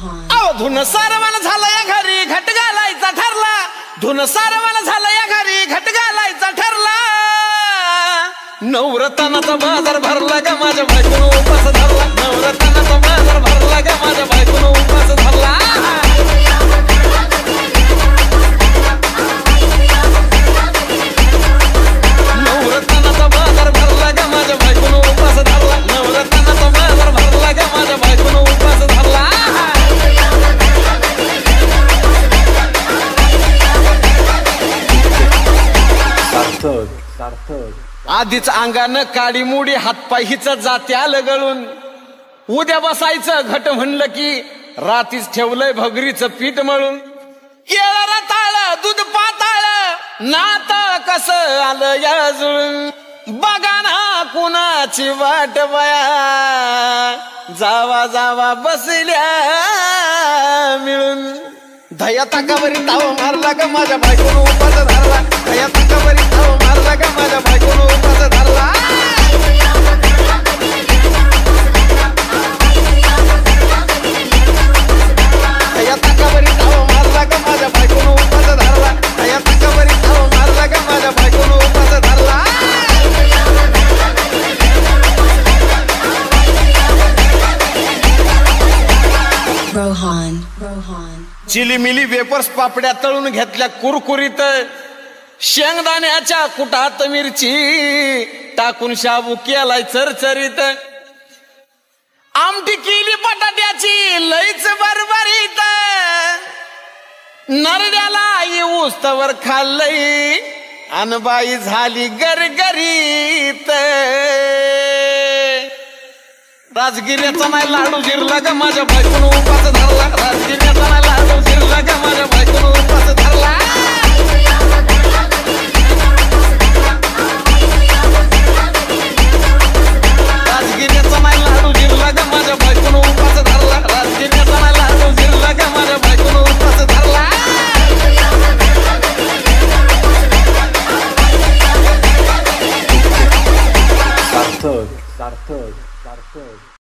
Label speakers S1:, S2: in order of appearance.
S1: अहो धुन सारवाला झाला या घरी घट घालायचा ठरला, धुन सारवाला झाला या घरी घट घालायचा ठरला। नवरत्नाचा बाजार भरला ग माझ्या बायकोनं उपास धरला, नवरत्नाचा बाजार भरला ग माझ्या बायकोनं उपास धरला। नवरत्नाचा बाजार भरला ग माझ्या बायकोनं उपास धरला, नवरत्नाचा बाजार भरला ग माझ्या बायकोनं उपास धरला।
S2: सार्थक सार्थक
S1: आधीच अंगानं काडी मुडी हातपाय हिच जात्या लगळून, उद्या बसायचं घट म्हणलं की रातीच ठेवलंय भगरीचं पीठ मळून। केळ रताळ दूध पाताळ नात कसं आलं या जुळून, बघा ना कुणाची वाट बया जावा जावा बसल्या मिळून। दया ताकावरी ताव मारला ग माझ्या बायकोनं उपास धरला, दया ताकावरी ताव मारला ग माझ्या बायकोनं उपास धरला। दया ताकावरी ताव मारला ग माझ्या बायकोनं उपास धरला, दया ताकावरी ताव मारला ग माझ्या बायकोनं उपास धरला।
S3: रोहन
S1: चिलीमिली वेपर्स पापड्या तळून घेतल्या कुरकुरीत, शेंगदाण्याच्या कुटात मिरची टाकून शाबू केलाय चरचरीत, आमटी केली बटाट्याची लईच बरबरीत, नरड्याला येऊस तवर खाल्लंय अनबाई झाली गरगरीत। राजगिऱ्याचा नाही लाडू जिरला ग माझ्या बायकोनं उपास धरला, राजगिऱ्याचा नाही लाडू जिरला ग माझ्या बायकोनं उपास धरला।